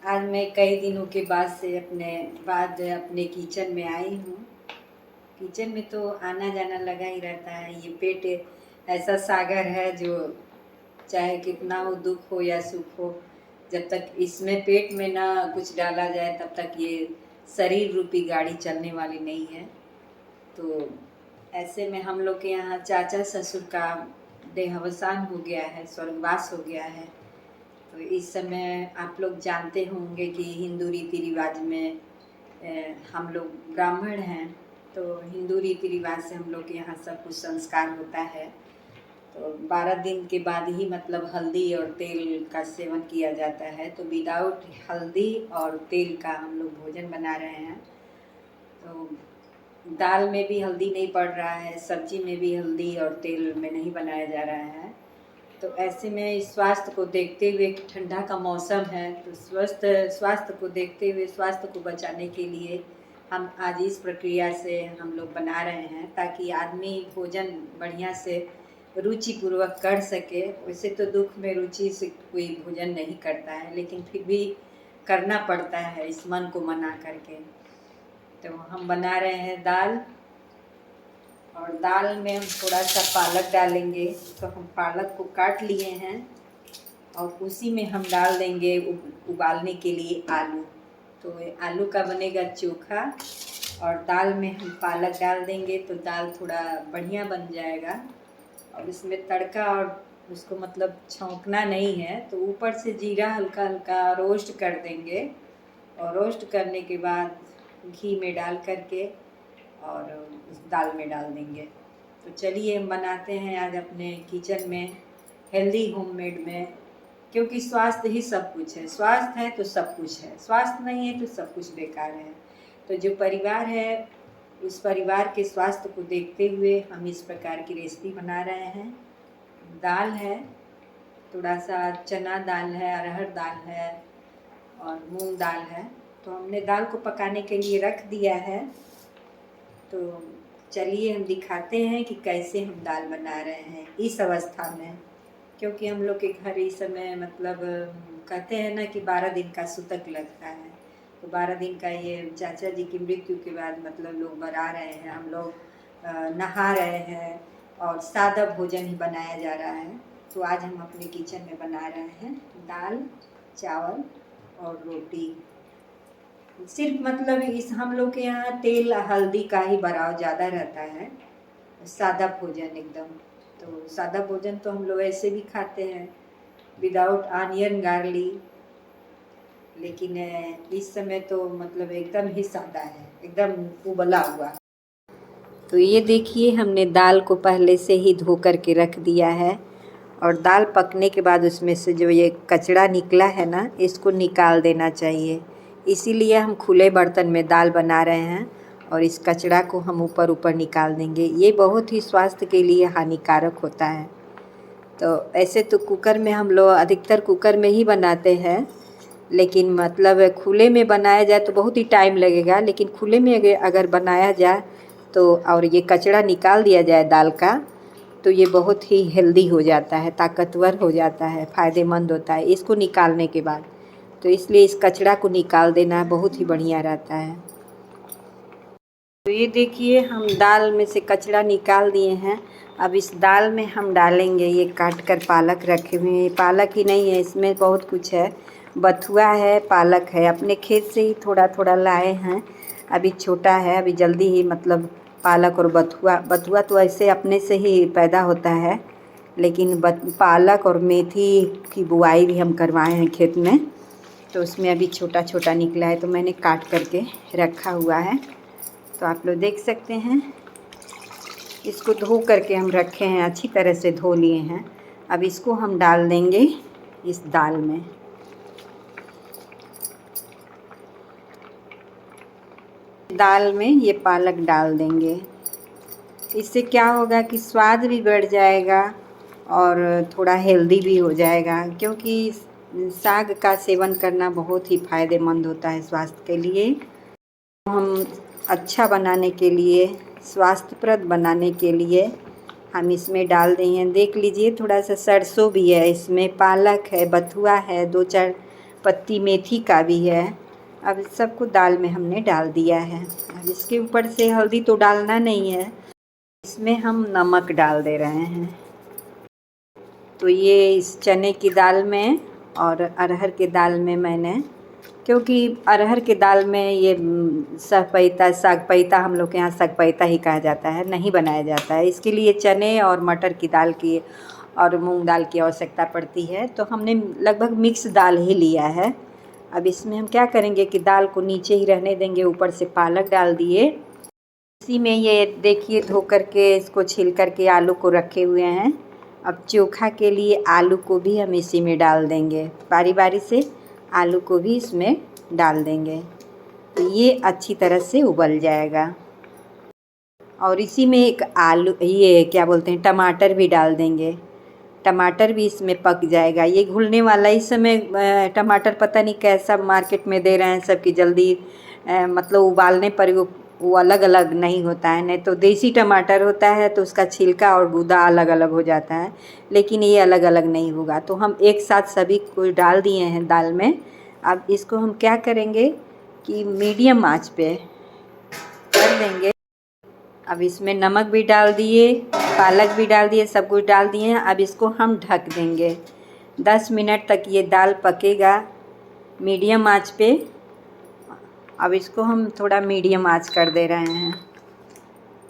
आज मैं कई दिनों के बाद अपने किचन में आई हूँ। किचन में तो आना जाना लगा ही रहता है। ये पेट ऐसा सागर है जो चाहे कितना हो, दुख हो या सुख हो, जब तक इसमें पेट में ना कुछ डाला जाए तब तक ये शरीर रूपी गाड़ी चलने वाली नहीं है। तो ऐसे में हम लोग के यहाँ चाचा ससुर का देहावसान हो गया है, स्वर्गवास हो गया है। तो इस समय आप लोग जानते होंगे कि हिंदू रीति रिवाज में हम लोग ब्राह्मण हैं, तो हिंदू रीति रिवाज से हम लोग के यहाँ सब कुछ संस्कार होता है। तो 12 दिन के बाद ही मतलब हल्दी और तेल का सेवन किया जाता है। तो विदाउट हल्दी और तेल का हम लोग भोजन बना रहे हैं। तो दाल में भी हल्दी नहीं पड़ रहा है, सब्जी में भी हल्दी और तेल में नहीं बनाया जा रहा है। तो ऐसे में स्वास्थ्य को देखते हुए, ठंडा का मौसम है, तो स्वास्थ्य को देखते हुए, स्वास्थ्य को बचाने के लिए हम आज इस प्रक्रिया से हम लोग बना रहे हैं, ताकि आदमी भोजन बढ़िया से रुचिपूर्वक कर सके। वैसे तो दुख में रुचि से कोई भोजन नहीं करता है, लेकिन फिर भी करना पड़ता है इस मन को मना करके। तो हम बना रहे हैं दाल, और दाल में हम थोड़ा सा पालक डालेंगे। तो हम पालक को काट लिए हैं और उसी में हम डाल देंगे उबालने के लिए आलू। तो आलू का बनेगा चोखा, और दाल में हम पालक डाल देंगे तो दाल थोड़ा बढ़िया बन जाएगा। और इसमें तड़का और उसको मतलब छौंकना नहीं है, तो ऊपर से जीरा हल्का हल्का रोस्ट कर देंगे, और रोस्ट करने के बाद घी में डाल करके और उस दाल में डाल देंगे। तो चलिए हम बनाते हैं आज अपने किचन में हेल्दी होममेड में, क्योंकि स्वास्थ्य ही सब कुछ है। स्वास्थ्य है तो सब कुछ है, स्वास्थ्य नहीं है तो सब कुछ बेकार है। तो जो परिवार है, उस परिवार के स्वास्थ्य को देखते हुए हम इस प्रकार की रेसिपी बना रहे हैं। दाल है, थोड़ा सा चना दाल है, अरहर दाल है और मूंग दाल है। तो हमने दाल को पकाने के लिए रख दिया है। तो चलिए हम दिखाते हैं कि कैसे हम दाल बना रहे हैं इस अवस्था में, क्योंकि हम लोग के घर इस समय मतलब कहते हैं ना कि 12 दिन का सूतक लगता है। तो 12 दिन का ये चाचा जी की मृत्यु के बाद मतलब लोग बना रहे हैं, हम लोग नहा रहे हैं और सादा भोजन ही बनाया जा रहा है। तो आज हम अपने किचन में बना रहे हैं दाल, चावल और रोटी। सिर्फ मतलब इस हम लोग के यहाँ तेल हल्दी का ही भराव ज़्यादा रहता है, सादा भोजन एकदम। तो सादा भोजन तो हम लोग ऐसे भी खाते हैं विदाउट आनियन गार्लिक, लेकिन इस समय तो मतलब एकदम ही सादा है, एकदम उबला हुआ। तो ये देखिए, हमने दाल को पहले से ही धो करके रख दिया है, और दाल पकने के बाद उसमें से जो ये कचड़ा निकला है ना, इसको निकाल देना चाहिए। इसीलिए हम खुले बर्तन में दाल बना रहे हैं, और इस कचड़ा को हम ऊपर ऊपर निकाल देंगे। ये बहुत ही स्वास्थ्य के लिए हानिकारक होता है। तो ऐसे तो कुकर में हम लोग अधिकतर कुकर में ही बनाते हैं, लेकिन मतलब खुले में बनाया जाए तो बहुत ही टाइम लगेगा। लेकिन खुले में अगर बनाया जाए तो, और ये कचड़ा निकाल दिया जाए दाल का, तो ये बहुत ही हेल्दी हो जाता है, ताकतवर हो जाता है, फ़ायदेमंद होता है इसको निकालने के बाद। तो इसलिए इस कचड़ा को निकाल देना बहुत ही बढ़िया रहता है। तो ये देखिए, हम दाल में से कचड़ा निकाल दिए हैं। अब इस दाल में हम डालेंगे ये काट कर पालक रखे हुए हैं। पालक ही नहीं है, इसमें बहुत कुछ है, बथुआ है, पालक है, अपने खेत से ही थोड़ा थोड़ा लाए हैं। अभी छोटा है, अभी जल्दी ही मतलब पालक और बथुआ तो ऐसे अपने से ही पैदा होता है, लेकिन पालक और मेथी की बुआई भी हम करवाए हैं खेत में। तो उसमें अभी छोटा छोटा निकला है, तो मैंने काट करके रखा हुआ है। तो आप लोग देख सकते हैं, इसको धो करके हम रखे हैं, अच्छी तरह से धो लिए हैं। अब इसको हम डाल देंगे इस दाल में। दाल में ये पालक डाल देंगे। इससे क्या होगा कि स्वाद भी बढ़ जाएगा और थोड़ा हेल्दी भी हो जाएगा, क्योंकि साग का सेवन करना बहुत ही फ़ायदेमंद होता है स्वास्थ्य के लिए। हम अच्छा बनाने के लिए, स्वास्थ्यप्रद बनाने के लिए हम इसमें डाल दें हैं। देख लीजिए, थोड़ा सा सरसों भी है इसमें, पालक है, बथुआ है, 2-4 पत्ती मेथी का भी है। अब इस सबको दाल में हमने डाल दिया है। अब इसके ऊपर से हल्दी तो डालना नहीं है, इसमें हम नमक डाल दे रहे हैं। तो ये इस चने की दाल में और अरहर की दाल में मैंने, क्योंकि अरहर की दाल में ये साग पैता, हम लोग के यहाँ साग पैता ही कहा जाता है, नहीं बनाया जाता है। इसके लिए चने और मटर की दाल की और मूंग दाल की आवश्यकता पड़ती है। तो हमने लगभग मिक्स दाल ही लिया है। अब इसमें हम क्या करेंगे कि दाल को नीचे ही रहने देंगे, ऊपर से पालक डाल दिए। इसी में ये देखिए धो करके इसको छील करके आलू को रखे हुए हैं। अब चोखा के लिए आलू को भी हम इसी में डाल देंगे, बारी बारी से आलू को भी इसमें डाल देंगे। तो ये अच्छी तरह से उबल जाएगा। और इसी में एक आलू, ये क्या बोलते हैं, टमाटर भी डाल देंगे। टमाटर भी इसमें पक जाएगा। ये घुलने वाला, इस समय टमाटर पता नहीं कैसा मार्केट में दे रहे हैं सब कि जल्दी मतलब उबालने पर वो अलग अलग नहीं होता है। नहीं तो देसी टमाटर होता है तो उसका छिलका और गूदा अलग अलग हो जाता है, लेकिन ये अलग अलग नहीं होगा। तो हम एक साथ सभी को डाल दिए हैं दाल में। अब इसको हम क्या करेंगे कि मीडियम आंच पे कर देंगे। अब इसमें नमक भी डाल दिए, पालक भी डाल दिए, सब कुछ डाल दिए हैं। अब इसको हम ढक देंगे। 10 मिनट तक ये दाल पकेगा मीडियम आंच पे। अब इसको हम थोड़ा मीडियम आंच कर दे रहे हैं।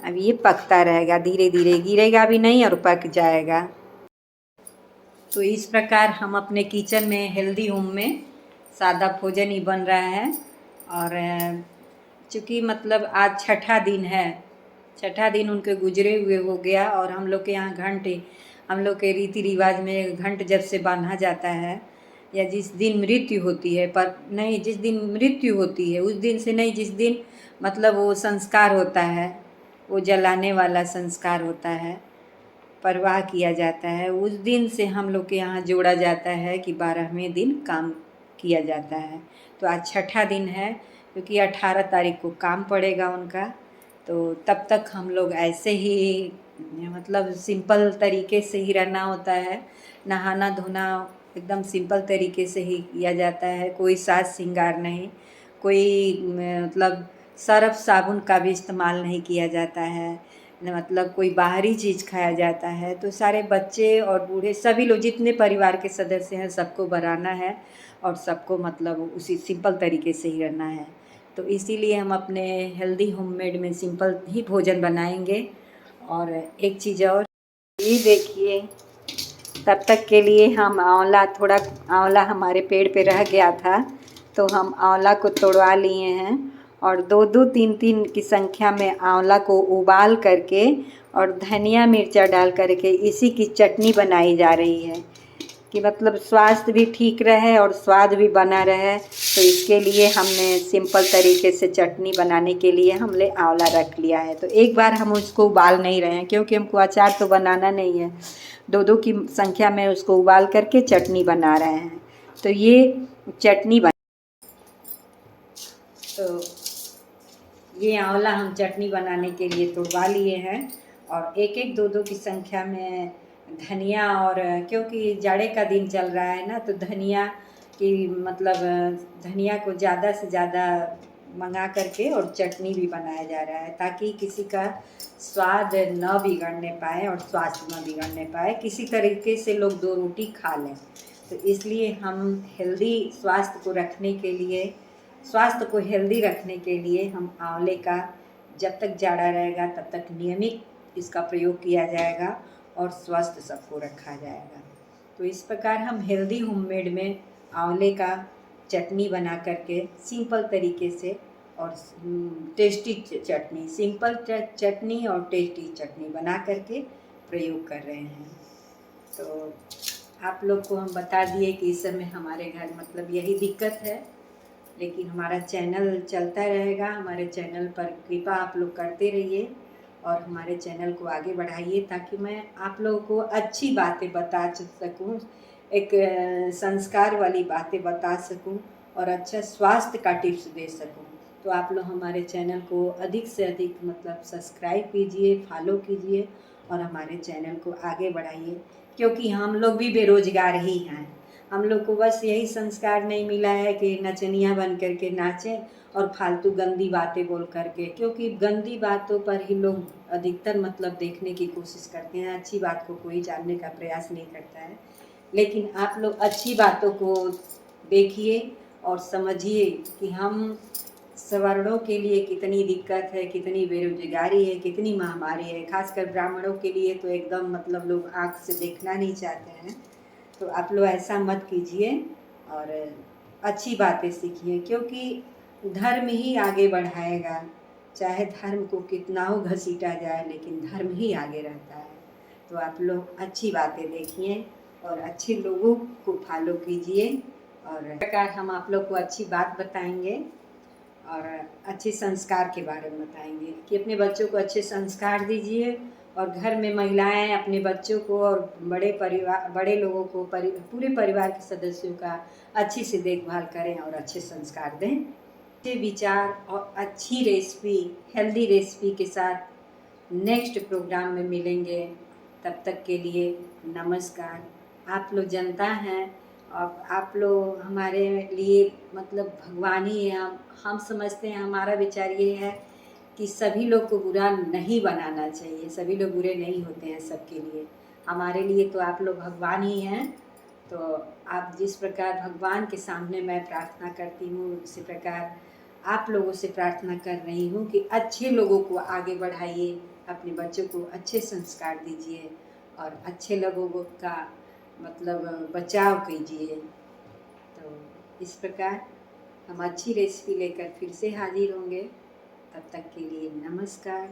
अब ये पकता रहेगा, धीरे धीरे, गिरेगा भी नहीं और पक जाएगा। तो इस प्रकार हम अपने किचन में हेल्दी होम में सादा भोजन ही बन रहा है। और चूँकि मतलब आज छठा दिन है, छठा दिन उनके गुजरे हुए हो गया। और हम लोग के यहाँ घंटे, हम लोग के रीति रिवाज में घंट जब से बांधा जाता है या जिस दिन मृत्यु होती है, पर नहीं, जिस दिन मृत्यु होती है उस दिन से नहीं, जिस दिन मतलब वो संस्कार होता है, वो जलाने वाला संस्कार होता है, परवाह किया जाता है, उस दिन से हम लोग के यहाँ जोड़ा जाता है कि 12वें दिन काम किया जाता है। तो आज छठा दिन है, क्योंकि 18 तारीख को काम पड़ेगा उनका। तो तब तक हम लोग ऐसे ही मतलब सिंपल तरीके से ही रहना होता है। नहाना धोना एकदम सिंपल तरीके से ही किया जाता है। कोई साज श्रृंगार नहीं, कोई मतलब सर्फ साबुन का भी इस्तेमाल नहीं किया जाता है, मतलब कोई बाहरी चीज़ खाया जाता है। तो सारे बच्चे और बूढ़े सभी लोग, जितने परिवार के सदस्य हैं, सबको बनाना है और सबको मतलब उसी सिंपल तरीके से ही रहना है। तो इसीलिए हम अपने हेल्दी होममेड में सिंपल ही भोजन बनाएंगे। और एक चीज़ और, ये देखिए, तब तक के लिए हम थोड़ा आंवला हमारे पेड़ पे रह गया था, तो हम आंवला को तोड़वा लिए हैं और 2-2, 3-3 की संख्या में आंवला को उबाल करके और धनिया मिर्चा डाल करके इसी की चटनी बनाई जा रही है कि मतलब स्वास्थ्य भी ठीक रहे और स्वाद भी बना रहे। तो इसके लिए हमने सिंपल तरीके से चटनी बनाने के लिए हमने आंवला रख लिया है। तो एक बार हम उसको उबाल नहीं रहे हैं, क्योंकि हमको अचार तो बनाना नहीं है। 2-2 की संख्या में उसको उबाल करके चटनी बना रहे हैं। तो ये चटनी तो ये आंवला हम चटनी बनाने के लिए तोड़वा लिए हैं। और 1-1, 2-2 की संख्या में धनिया, और क्योंकि जाड़े का दिन चल रहा है ना, तो धनिया की मतलब धनिया को ज़्यादा से ज़्यादा मंगा करके और चटनी भी बनाया जा रहा है, ताकि किसी का स्वाद न बिगड़ने पाए और स्वास्थ्य न बिगड़ने पाए, किसी तरीके से लोग 2 रोटी खा लें। तो इसलिए हम हेल्दी स्वास्थ्य को रखने के लिए, स्वास्थ्य को हेल्दी रखने के लिए हम आंवले का जब तक जाड़ा रहेगा तब तक नियमित इसका प्रयोग किया जाएगा और स्वस्थ सबको रखा जाएगा। तो इस प्रकार हम हेल्दी होममेड में आंवले का चटनी बना करके सिंपल तरीके से और टेस्टी चटनी, सिंपल चटनी और टेस्टी चटनी बना करके प्रयोग कर रहे हैं। तो आप लोग को हम बता दिए कि इस समय हमारे घर मतलब यही दिक्कत है, लेकिन हमारा चैनल चलता रहेगा। हमारे चैनल पर कृपा आप लोग करते रहिए और हमारे चैनल को आगे बढ़ाइए, ताकि मैं आप लोगों को अच्छी बातें बता सकूं, एक संस्कार वाली बातें बता सकूं और अच्छा स्वास्थ्य का टिप्स दे सकूं। तो आप लोग हमारे चैनल को अधिक से अधिक मतलब सब्सक्राइब कीजिए, फॉलो कीजिए और हमारे चैनल को आगे बढ़ाइए, क्योंकि हम लोग भी बेरोज़गार ही हैं। हम लोग को बस यही संस्कार नहीं मिला है कि नचनिया बन करके नाचें और फालतू गंदी बातें बोल करके, क्योंकि गंदी बातों पर ही लोग अधिकतर मतलब देखने की कोशिश करते हैं, अच्छी बात को कोई जानने का प्रयास नहीं करता है। लेकिन आप लोग अच्छी बातों को देखिए और समझिए कि हम सवर्णों के लिए कितनी दिक्कत है, कितनी बेरोजगारी है, कितनी महामारी है। खासकर ब्राह्मणों के लिए तो एकदम मतलब लोग आँख से देखना नहीं चाहते हैं। तो आप लोग ऐसा मत कीजिए और अच्छी बातें सीखिए, क्योंकि धर्म ही आगे बढ़ाएगा। चाहे धर्म को कितना हो घसीटा जाए, लेकिन धर्म ही आगे रहता है। तो आप लोग अच्छी बातें देखिए और अच्छे लोगों को फॉलो कीजिए। और इस प्रकार हम आप लोग को अच्छी बात बताएंगे और अच्छे संस्कार के बारे में बताएंगे कि अपने बच्चों को अच्छे संस्कार दीजिए। और घर में महिलाएं अपने बच्चों को और बड़े लोगों को पूरे परिवार के सदस्यों का अच्छी से देखभाल करें और अच्छे संस्कार दें। अच्छे विचार और अच्छी रेसिपी, हेल्दी रेसिपी के साथ नेक्स्ट प्रोग्राम में मिलेंगे। तब तक के लिए नमस्कार। आप लोग जनता हैं और आप लोग हमारे लिए मतलब भगवान ही है। हम समझते हैं, हमारा विचार ये है कि सभी लोग को बुरा नहीं बनाना चाहिए, सभी लोग बुरे नहीं होते हैं सबके लिए। हमारे लिए तो आप लोग भगवान ही हैं। तो आप जिस प्रकार भगवान के सामने मैं प्रार्थना करती हूँ, उसी प्रकार आप लोगों से प्रार्थना कर रही हूँ कि अच्छे लोगों को आगे बढ़ाइए, अपने बच्चों को अच्छे संस्कार दीजिए और अच्छे लोगों का मतलब बचाव कीजिए। तो इस प्रकार हम अच्छी रेसिपी लेकर फिर से हाजिर होंगे। तब तक के लिए नमस्कार।